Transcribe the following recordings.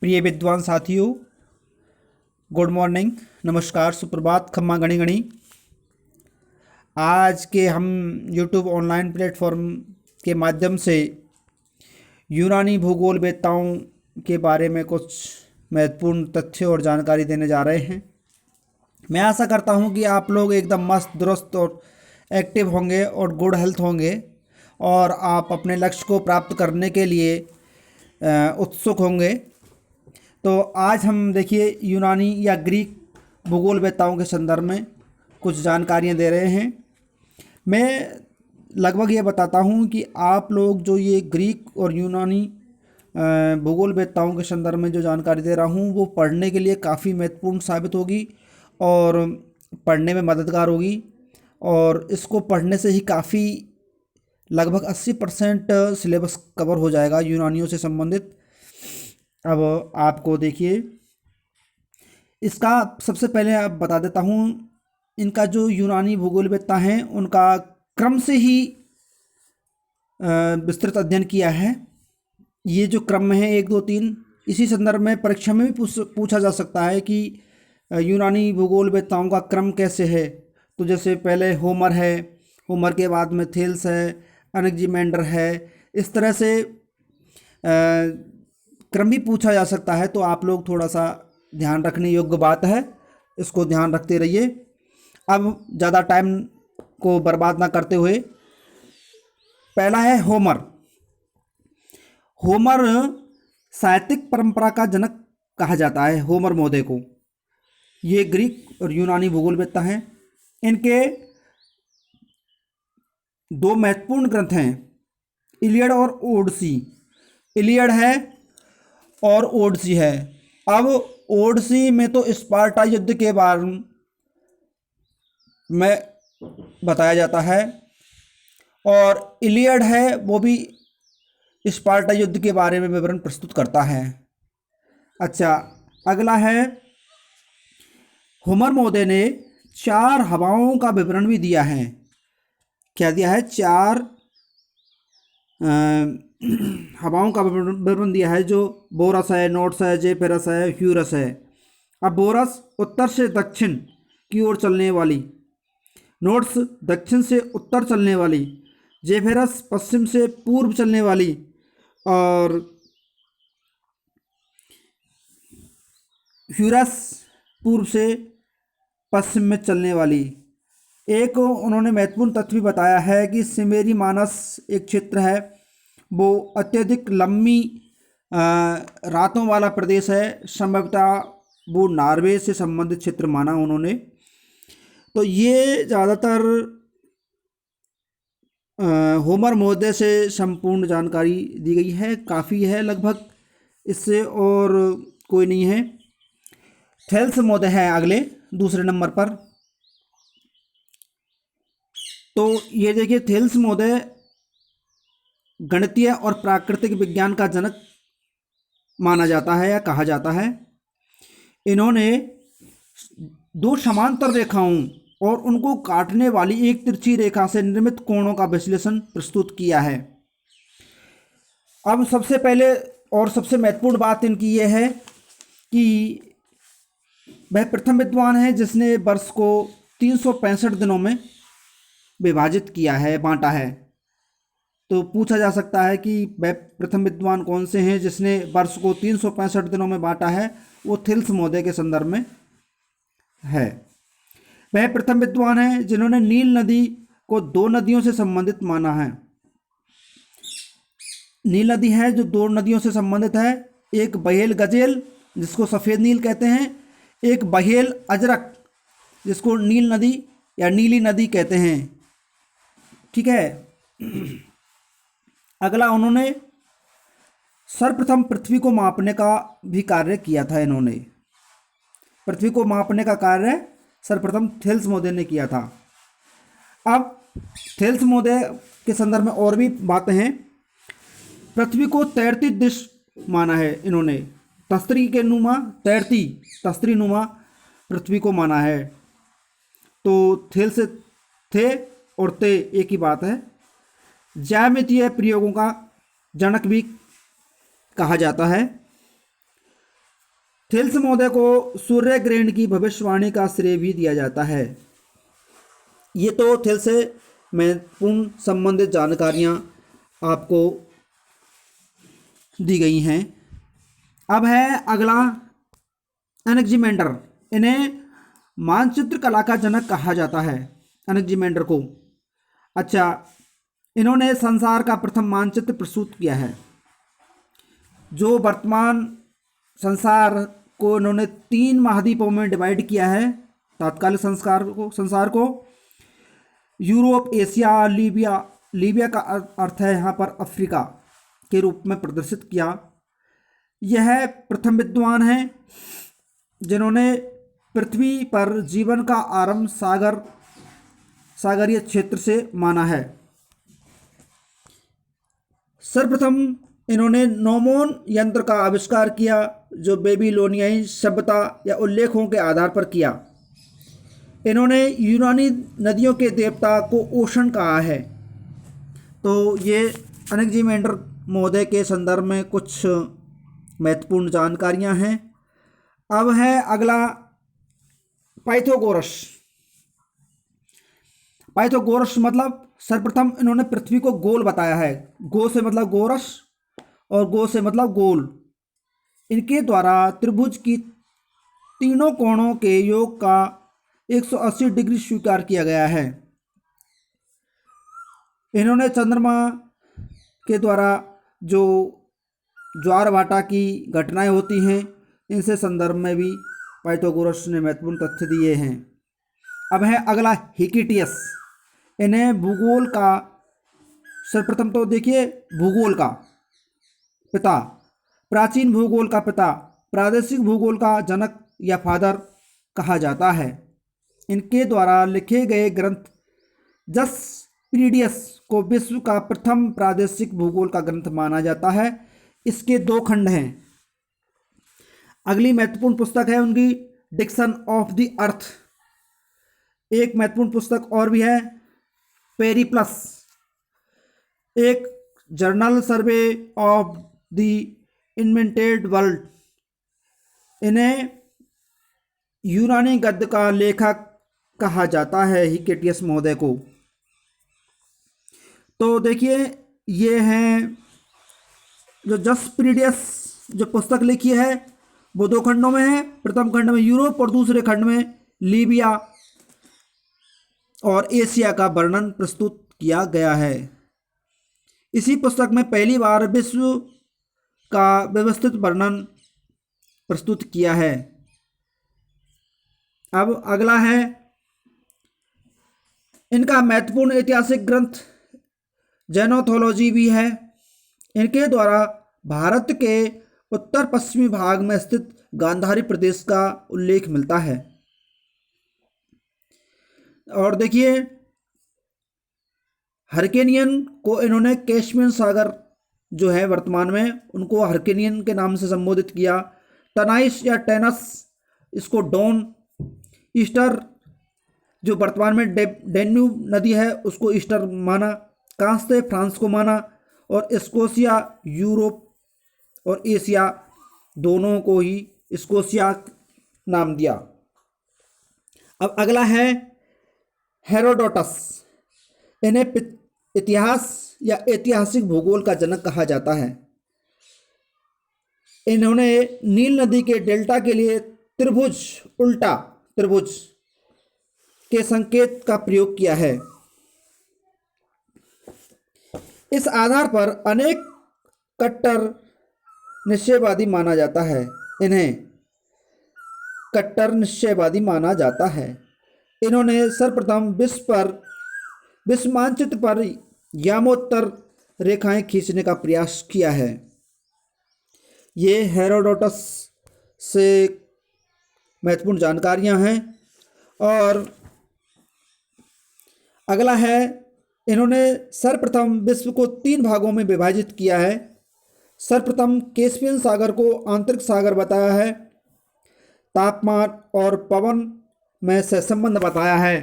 प्रिय विद्वान साथियों, गुड मॉर्निंग, नमस्कार, सुप्रभात, खम्मा गणी गणी। आज के हम यूट्यूब ऑनलाइन प्लेटफॉर्म के माध्यम से यूनानी भूगोल वेत्ताओं के बारे में कुछ महत्वपूर्ण तथ्य और जानकारी देने जा रहे हैं। मैं आशा करता हूं कि आप लोग एकदम मस्त दुरुस्त और एक्टिव होंगे और गुड हेल्थ होंगे और आप अपने लक्ष्य को प्राप्त करने के लिए उत्सुक होंगे। तो आज हम देखिए यूनानी या ग्रीक भूगोलवेत्ताओं के संदर्भ में कुछ जानकारियाँ दे रहे हैं। मैं लगभग ये बताता हूँ कि आप लोग जो ये ग्रीक और यूनानी भूगोलवेत्ताओं के संदर्भ में जो जानकारी दे रहा हूँ वो पढ़ने के लिए काफ़ी महत्वपूर्ण साबित होगी और पढ़ने में मददगार होगी। और इसको पढ़ने से ही काफ़ी लगभग 80% सिलेबस कवर हो जाएगा यूनानियों से संबंधित। अब आपको देखिए इसका सबसे पहले आप बता देता हूँ, इनका जो यूनानी भूगोलवेत्ता हैं उनका क्रम से ही विस्तृत अध्ययन किया है। ये जो क्रम है 1 2 3, इसी संदर्भ में परीक्षा में भी पूछा जा सकता है कि यूनानी भूगोलवेत्ताओं का क्रम कैसे है। तो जैसे पहले होमर है, होमर के बाद में थेल्स है, अनेक्जिमेंडर है, इस तरह से क्रम भी पूछा जा सकता है। तो आप लोग थोड़ा सा ध्यान रखने योग्य बात है, इसको ध्यान रखते रहिए। अब ज़्यादा टाइम को बर्बाद ना करते हुए, पहला है होमर। होमर साहित्यिक परंपरा का जनक कहा जाता है होमर महोदय को। ये ग्रीक और यूनानी भूगोलवेत्ता हैं। इनके 2 महत्वपूर्ण ग्रंथ हैं, इलियड और ओडिसी। इलियड है और ओडिसी है। अब ओडिसी में तो स्पार्टा युद्ध के बारे में बताया जाता है और इलियड है वो भी स्पार्टा युद्ध के बारे में विवरण प्रस्तुत करता है। अच्छा, अगला है होमर महोदय ने 4 हवाओं का विवरण भी दिया है। क्या दिया है? 4 हवाओं का विवरण दिया है, जो बोरस है, नोट्स है, जेफेरस है, ह्यूरस है। अब बोरस उत्तर से दक्षिण की ओर चलने वाली, नोट्स दक्षिण से उत्तर चलने वाली, जेफेरस पश्चिम से पूर्व चलने वाली और ह्यूरस पूर्व से पश्चिम में चलने वाली। एक उन्होंने महत्वपूर्ण तथ्य भी बताया है कि सिमेरी मानस एक क्षेत्र है, वो अत्यधिक लंबी रातों वाला प्रदेश है। संभवतः वो नॉर्वे से संबंधित क्षेत्र माना उन्होंने। तो ये ज़्यादातर होमर महोदय से संपूर्ण जानकारी दी गई है, काफ़ी है लगभग, इससे और कोई नहीं है। थेल्स महोदय है अगले दूसरे नंबर पर। तो ये देखिए, थेल्स महोदय गणितीय और प्राकृतिक विज्ञान का जनक माना जाता है या कहा जाता है। इन्होंने 2 समांतर रेखाओं और उनको काटने वाली एक तिरछी रेखा से निर्मित कोणों का विश्लेषण प्रस्तुत किया है। अब सबसे पहले और सबसे महत्वपूर्ण बात इनकी यह है कि वह प्रथम विद्वान है जिसने वर्ष को 365 दिनों में विभाजित किया है, बांटा है। तो पूछा जा सकता है कि वह प्रथम विद्वान कौन से हैं जिसने वर्ष को 365 दिनों में बांटा है। वो थेल्स महोदय के संदर्भ में है। वह प्रथम विद्वान है जिन्होंने नील नदी को 2 नदियों से संबंधित माना है। नील नदी है जो 2 नदियों से संबंधित है, एक बहेल गजेल जिसको सफ़ेद नील कहते हैं, एक बहेल अजरक जिसको नील नदी या नीली नदी कहते हैं। ठीक है। अगला, उन्होंने सर्वप्रथम पृथ्वी को मापने का भी कार्य किया था। इन्होंने पृथ्वी को मापने का कार्य सर्वप्रथम थेल्स महोदय ने किया था। अब थेल्स महोदय के संदर्भ में और भी बातें हैं। पृथ्वी को तैरती दिश माना है इन्होंने, तस्त्री के नुमा, तैरती तस्त्री नुमा पृथ्वी को माना है। तो थेल्स थे और ते एक ही बात है। ज्यामितीय प्रयोगों का जनक भी कहा जाता है। थेल्स महोदय को सूर्य ग्रहण की भविष्यवाणी का श्रेय भी दिया जाता है। ये तो थेल्स से महत्वपूर्ण संबंधित जानकारियाँ आपको दी गई हैं। अब है अगला एनेक्जिमेंडर। इन्हें मानचित्र कला का जनक कहा जाता है, एनेक्जिमेंडर को। अच्छा, इन्होंने संसार का प्रथम मानचित्र प्रस्तुत किया है। जो वर्तमान संसार को इन्होंने 3 महाद्वीपों में डिवाइड किया है, तात्कालिक संसार को यूरोप, एशिया, लीबिया का अर्थ है यहाँ पर अफ्रीका के रूप में प्रदर्शित किया। यह प्रथम विद्वान हैं जिन्होंने पृथ्वी पर जीवन का आरंभ सागरीय क्षेत्र से माना है। सर्वप्रथम इन्होंने नोमोन यंत्र का आविष्कार किया, जो बेबीलोनियाई सभ्यता या उल्लेखों के आधार पर किया। इन्होंने यूनानी नदियों के देवता को ओशन कहा है। तो ये एनेक्जिमेंडर महोदय के संदर्भ में कुछ महत्वपूर्ण जानकारियां हैं। अब है अगला पाइथागोरस। पाइथागोरस मतलब सर्वप्रथम इन्होंने पृथ्वी को गोल बताया है। गो से मतलब गोरस और गो से मतलब गोल। इनके द्वारा त्रिभुज की तीनों कोणों के योग का 180 डिग्री स्वीकार किया गया है। इन्होंने चंद्रमा के द्वारा जो ज्वार भाटा की घटनाएं होती हैं, इनसे संदर्भ में भी पाइथागोरस ने महत्वपूर्ण तथ्य दिए हैं। अब है अगला हिकिटियस। इन्हें भूगोल का, सर्वप्रथम तो देखिए, भूगोल का पिता, प्राचीन भूगोल का पिता, प्रादेशिक भूगोल का जनक या फादर कहा जाता है। इनके द्वारा लिखे गए ग्रंथ जसपीरिडियस को विश्व का प्रथम प्रादेशिक भूगोल का ग्रंथ माना जाता है। इसके 2 खंड हैं। अगली महत्वपूर्ण पुस्तक है उनकी डिक्शन ऑफ द अर्थ। एक महत्वपूर्ण पुस्तक और भी है, पेरिप्लस, एक journal survey of the invented world. इन्हें यूनानी गद्य का लेखक कहा जाता है, हिकेटियस महोदय को। तो देखिए, ये हैं जो जसपीरिडियस जो पुस्तक लिखी है, वो 2 खंडों में है। प्रथम खंड में यूरोप और दूसरे खंड में लीबिया और एशिया का वर्णन प्रस्तुत किया गया है। इसी पुस्तक में पहली बार विश्व का व्यवस्थित वर्णन प्रस्तुत किया है। अब अगला है इनका महत्वपूर्ण ऐतिहासिक ग्रंथ जेनोथोलॉजी भी है। इनके द्वारा भारत के उत्तर पश्चिमी भाग में स्थित गांधारी प्रदेश का उल्लेख मिलता है। और देखिए, हरकेनियन को इन्होंने कैस्पियन सागर जो है वर्तमान में, उनको हरकेनियन के नाम से संबोधित किया। टनाइस या टेनस, इसको डॉन। ईस्टर जो वर्तमान में डेन्यूब नदी है, उसको ईस्टर माना। कांस्य फ्रांस को माना। और स्कोशिया यूरोप और एशिया दोनों को ही स्कोशिया नाम दिया। अब अगला है हेरोडोटस। इन्हें इतिहास या ऐतिहासिक भूगोल का जनक कहा जाता है। इन्होंने नील नदी के डेल्टा के लिए त्रिभुज, उल्टा त्रिभुज के संकेत का प्रयोग किया है। इस आधार पर अनेक कट्टर निश्चयवादी माना जाता है। इन्हें कट्टर निश्चयवादी माना जाता है। इन्होंने सर्वप्रथम विश्व मानचित्र पर यामोत्तर रेखाएं खींचने का प्रयास किया है। ये हेरोडोटस से महत्वपूर्ण जानकारियां हैं। और अगला है, इन्होंने सर्वप्रथम विश्व को 3 भागों में विभाजित किया है। सर्वप्रथम कैस्पियन सागर को आंतरिक सागर बताया है। तापमान और पवन में सहसंबंध बताया है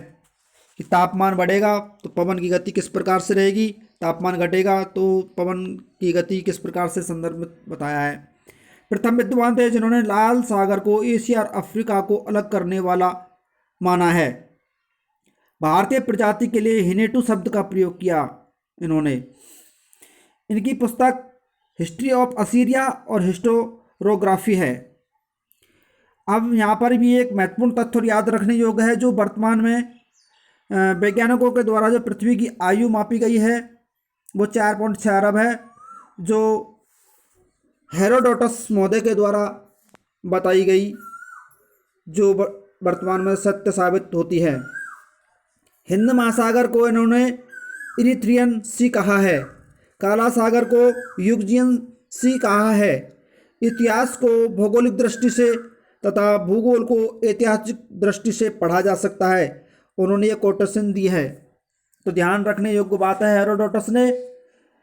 कि तापमान बढ़ेगा तो पवन की गति किस प्रकार से रहेगी, तापमान घटेगा तो पवन की गति किस प्रकार से संदर्भित बताया है। प्रथम विद्वान थे जिन्होंने लाल सागर को एशिया और अफ्रीका को अलग करने वाला माना है। भारतीय प्रजाति के लिए हिनेटू शब्द का प्रयोग किया इन्होंने। इनकी पुस्तक हिस्ट्री ऑफ असीरिया और हिस्टोरोग्राफी है। अब यहाँ पर भी एक महत्वपूर्ण तथ्य और याद रखने योग्य है, जो वर्तमान में वैज्ञानिकों के द्वारा जो पृथ्वी की आयु मापी गई है वो 4.6 अरब है, जो हेरोडोटस महोदय के द्वारा बताई गई, जो वर्तमान में सत्य साबित होती है। हिंद महासागर को इन्होंने इरिथ्रियन सी कहा है, काला सागर को यूग्जियन सी कहा है। इतिहास को भौगोलिक दृष्टि से तथा भूगोल को ऐतिहासिक दृष्टि से पढ़ा जा सकता है, उन्होंने ये कोटेशन दी है। तो ध्यान रखने योग्य बात है, हेरोडोटस ने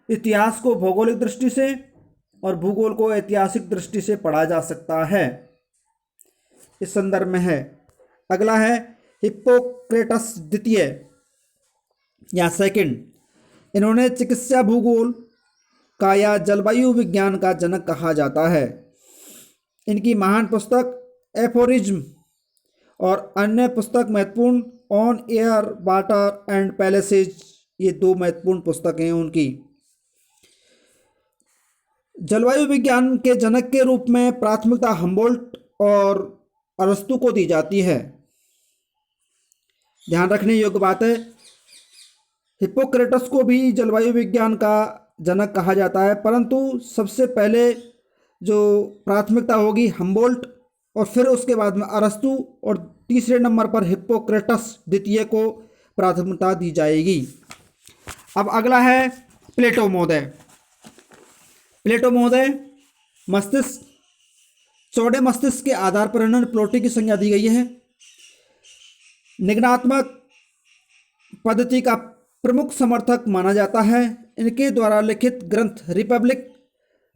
इतिहास को भौगोलिक दृष्टि से और भूगोल को ऐतिहासिक दृष्टि से पढ़ा जा सकता है, इस संदर्भ में है। अगला है हिप्पोक्रेटस द्वितीय या सेकंड। इन्होंने चिकित्सा भूगोल का या जलवायु विज्ञान का जनक कहा जाता है। इनकी महान पुस्तक एफोरिज्म और अन्य पुस्तक महत्वपूर्ण on air water and places, ये 2 महत्वपूर्ण पुस्तकें हैं उनकी। जलवायु विज्ञान के जनक के रूप में प्राथमिकता हम्बोल्ट और अरस्तु को दी जाती है। ध्यान रखने योग्य बात है, हिप्पोक्रेटस को भी जलवायु विज्ञान का जनक कहा जाता है, परंतु सबसे पहले जो प्राथमिकता होगी हम्बोल्ट और फिर उसके बाद में अरस्तु और तीसरे नंबर पर हिप्पोक्रेटस द्वितीय को प्राथमिकता दी जाएगी। अब अगला है प्लेटो महोदय। प्लेटो महोदय मस्तिष्क, चौड़े मस्तिष्क के आधार पर इन्होंने प्लोटी की संज्ञा दी गई है। निगमनात्मक पद्धति का प्रमुख समर्थक माना जाता है। इनके द्वारा लिखित ग्रंथ रिपब्लिक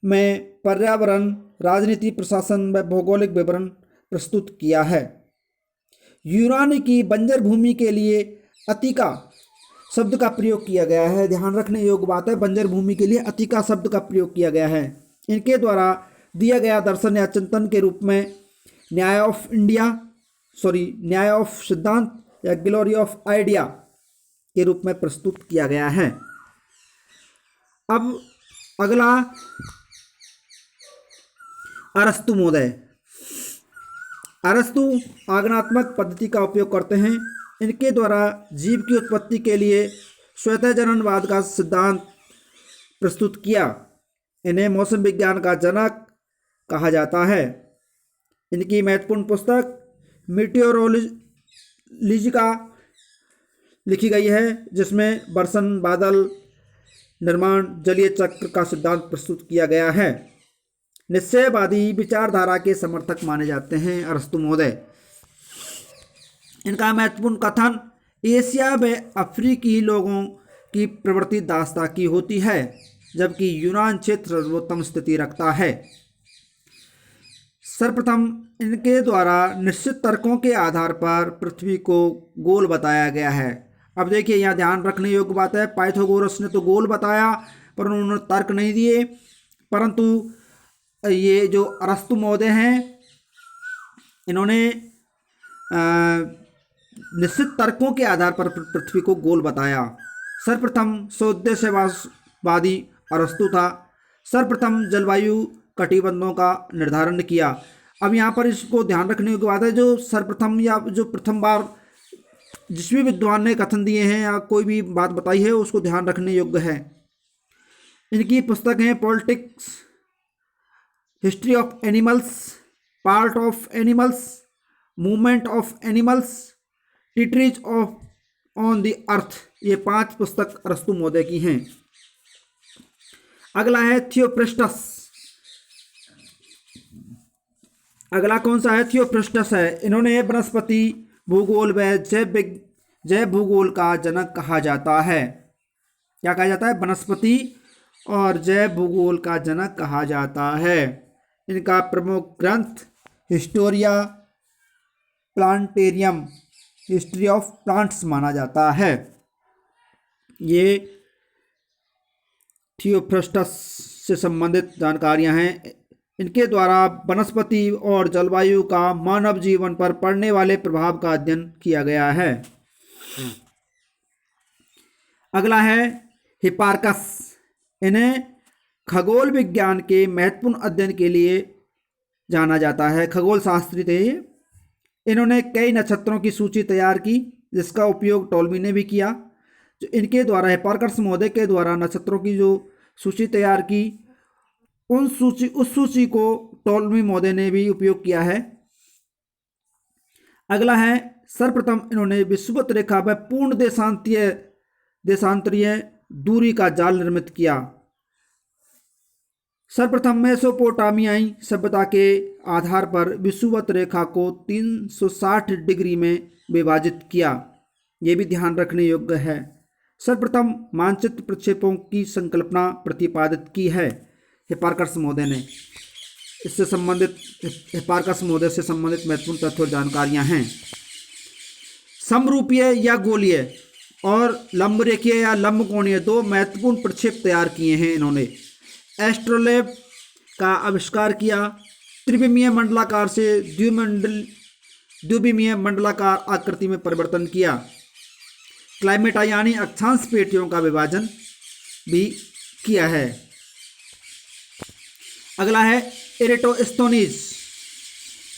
में पर्यावरण, राजनीति, प्रशासन व भौगोलिक विवरण प्रस्तुत किया है। यूनानी की बंजर भूमि के लिए अतिका शब्द का प्रयोग किया गया है। ध्यान रखने योग्य बात है, बंजर भूमि के लिए अतिका शब्द का प्रयोग किया गया है। इनके द्वारा दिया गया दर्शन या चिंतन के रूप में न्याय ऑफ सिद्धांत या ग्लोरी ऑफ आइडिया के रूप में प्रस्तुत किया गया है। अब अगला अरस्तु महोदय। अरस्तु आगमनात्मक पद्धति का उपयोग करते हैं। इनके द्वारा जीव की उत्पत्ति के लिए स्वतः जननवाद का सिद्धांत प्रस्तुत किया। इन्हें मौसम विज्ञान का जनक कहा जाता है। इनकी महत्वपूर्ण पुस्तक मीटियोरोलॉजिका लिखी गई है, जिसमें बरसन, बादल, निर्माण, जलीय चक्र का सिद्धांत प्रस्तुत किया गया है। निश्चयवादी विचारधारा के समर्थक माने जाते हैं अरस्तु महोदय। इनका महत्वपूर्ण कथन एशिया व अफ्रीकी लोगों की प्रवृत्ति दासता की होती है, जबकि यूनान क्षेत्र सर्वोत्तम स्थिति रखता है। सर्वप्रथम इनके द्वारा निश्चित तर्कों के आधार पर पृथ्वी को गोल बताया गया है। अब देखिए, यहाँ ध्यान रखने योग्य बात है, पाइथागोरस ने तो गोल बताया पर उन्होंने तर्क नहीं दिए, परंतु ये जो अरस्तु महोदय हैं इन्होंने निश्चित तर्कों के आधार पर पृथ्वी को गोल बताया। सर्वप्रथम सौदेशवादी अरस्तु था। सर्वप्रथम जलवायु कटिबंधों का निर्धारण किया। अब यहाँ पर इसको ध्यान रखने की बात है, जो सर्वप्रथम या जो प्रथम बार जिस भी विद्वान ने कथन दिए हैं या कोई भी बात बताई है उसको ध्यान रखने योग्य है। इनकी पुस्तक है politics, history of animals, part of animals, movement of animals, treaties of on the earth. ये 5 पुस्तक अरस्तु महोदय की हैं। अगला है थियोफ्रिस्टस। अगला कौन सा है? थियोफ्रिस्टस है। इन्होंने वनस्पति भूगोल व जैव भूगोल का जनक कहा जाता है। क्या कहा जाता है? वनस्पति और जैव भूगोल का जनक कहा जाता है। इनका प्रमुख ग्रंथ Historia plantarum, history of plants माना जाता है। ये थियोफ्रिस्टस से संबंधित जानकारियां हैं। इनके द्वारा वनस्पति और जलवायु का मानव जीवन पर पड़ने वाले प्रभाव का अध्ययन किया गया है। अगला है हिपार्कस। इन्हें खगोल विज्ञान के महत्वपूर्ण अध्ययन के लिए जाना जाता है। खगोल शास्त्री थे ये। इन्होंने कई नक्षत्रों की सूची तैयार की जिसका उपयोग टॉलमी ने भी किया। जो इनके द्वारा हिपार्कस महोदय के द्वारा नक्षत्रों की जो सूची तैयार की उस सूची को टॉलमी महोदय ने भी उपयोग किया है। अगला है सर्वप्रथम इन्होंने विषुवत रेखा व पूर्ण देशांतरीय दूरी का जाल निर्मित किया। सर्वप्रथम मेसोपोटामियाई सभ्यता के आधार पर विषुवत रेखा को 360 डिग्री में विभाजित किया। ये भी ध्यान रखने योग्य है। सर्वप्रथम मानचित्र प्रक्षेपों की संकल्पना प्रतिपादित की है हिपार्कस महोदय ने। इससे संबंधित हिपार्कस महोदय से संबंधित महत्वपूर्ण तथ्य और जानकारियां हैं। समरूपीय या गोलीय और लंबरेखीय या लंबकोणीय दो महत्वपूर्ण प्रक्षेप तैयार किए हैं इन्होंने। एस्ट्रोलेब का आविष्कार किया। त्रिविमीय मंडलाकार से द्विविमीय मंडलाकार आकृति में परिवर्तन किया। क्लाइमेटा यानी अक्षांश पेटियों का विभाजन भी किया है। अगला है इरेटोस्थनीज।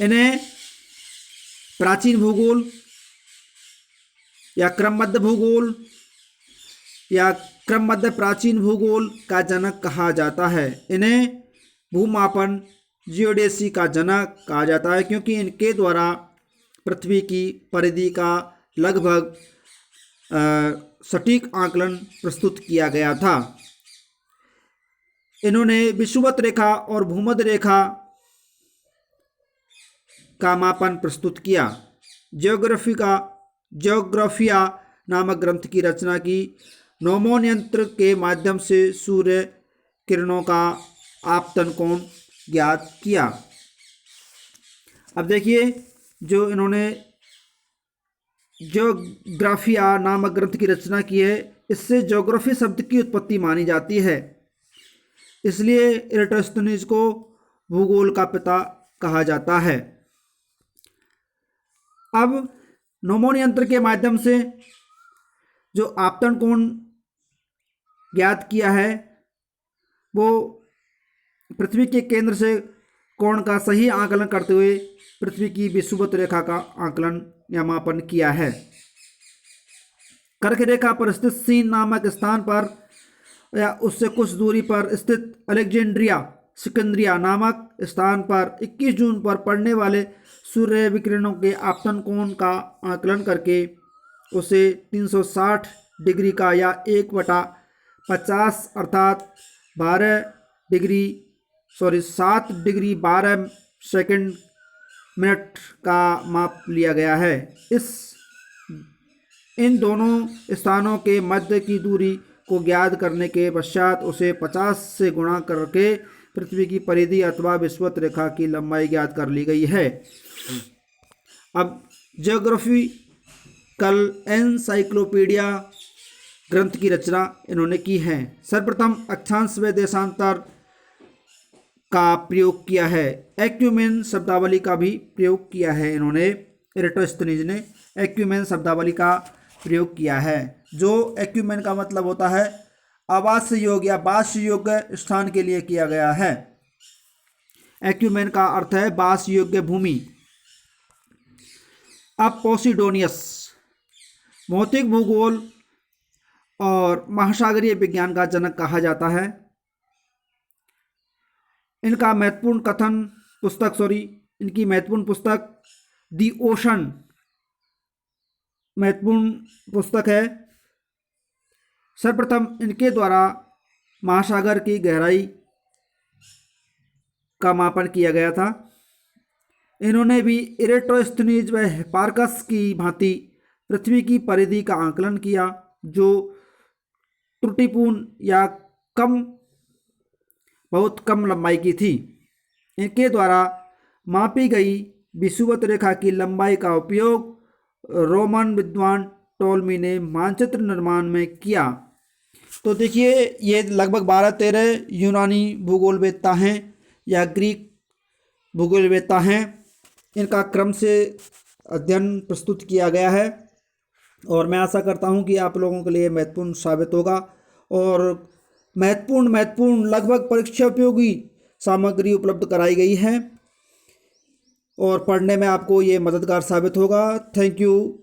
इन्हें प्राचीन भूगोल या क्रमबद्ध भूगोल या क्रमबद्ध प्राचीन भूगोल का जनक कहा जाता है। इन्हें भूमापन जियोडेसी का जनक कहा जाता है क्योंकि इनके द्वारा पृथ्वी की परिधि का लगभग सटीक आकलन प्रस्तुत किया गया था। इन्होंने विषुवत रेखा और भूमध्य रेखा का मापन प्रस्तुत किया। जियोग्राफिया नामक ग्रंथ की रचना की। नोमोन यंत्र के माध्यम से सूर्य किरणों का आपतन कोण ज्ञात किया। अब देखिए जो इन्होंने जियोग्राफिया नामक ग्रंथ की रचना की है, इससे ज्योग्राफी शब्द की उत्पत्ति मानी जाती है। इसलिए इरेटोस्थनीज को भूगोल का पिता कहा जाता है। अब नोमोन यंत्र के माध्यम से जो आपतन कोण ज्ञात किया है वो पृथ्वी के केंद्र से कोण का सही आकलन करते हुए पृथ्वी की विषुवत रेखा का आकलन या मापन किया है। कर्क रेखा पर स्थित सीन नामक स्थान पर या उससे कुछ दूरी पर स्थित अलेक्जेंड्रिया सिकंद्रिया नामक स्थान पर 21 जून पर पड़ने वाले सूर्य विकिरणों के आपतन कोण का आकलन करके उसे 360 डिग्री का या 1/50 अर्थात 7 डिग्री 12 सेकंड मिनट का माप लिया गया है। इन दोनों स्थानों के मध्य की दूरी को ज्ञात करने के पश्चात उसे 50 से गुणा करके पृथ्वी की परिधि अथवा विषुवत रेखा की लंबाई ज्ञात कर ली गई है। अब जियोग्राफिकल एनसाइक्लोपीडिया ग्रंथ की रचना इन्होंने की है। सर्वप्रथम अक्षांश व देशांतर का प्रयोग किया है। एक्यूमेन शब्दावली का भी प्रयोग किया है इन्होंने। इरेटोस्थनीज ने एक्यूमेन शब्दावली का प्रयोग किया है। जो एक्यूमेन का मतलब होता है आवास्य योग्य या वास योग्य स्थान के लिए किया गया है। एक्यूमेन का अर्थ है वास योग्य भूमि। अब पोसिडोनियस भौतिक भूगोल और महासागरीय विज्ञान का जनक कहा जाता है। इनकी महत्वपूर्ण पुस्तक दी ओशन महत्वपूर्ण पुस्तक है। सर्वप्रथम इनके द्वारा महासागर की गहराई का मापन किया गया था। इन्होंने भी इरेटोस्थनीज व हिपार्कस की भांति पृथ्वी की परिधि का आकलन किया जो त्रुटिपूर्ण या बहुत कम लंबाई की थी। इनके द्वारा मापी गई विषुवत रेखा की लंबाई का उपयोग रोमन विद्वान टोल्मी ने मानचित्र निर्माण में किया। तो देखिए ये लगभग 12-13 यूनानी भूगोलवेत्ता हैं या ग्रीक भूगोलवेत्ता हैं, इनका क्रम से अध्ययन प्रस्तुत किया गया है और मैं आशा करता हूं कि आप लोगों के लिए महत्वपूर्ण साबित होगा और महत्वपूर्ण लगभग परीक्षा उपयोगी सामग्री उपलब्ध कराई गई है और पढ़ने में आपको ये मददगार साबित होगा। Thank you.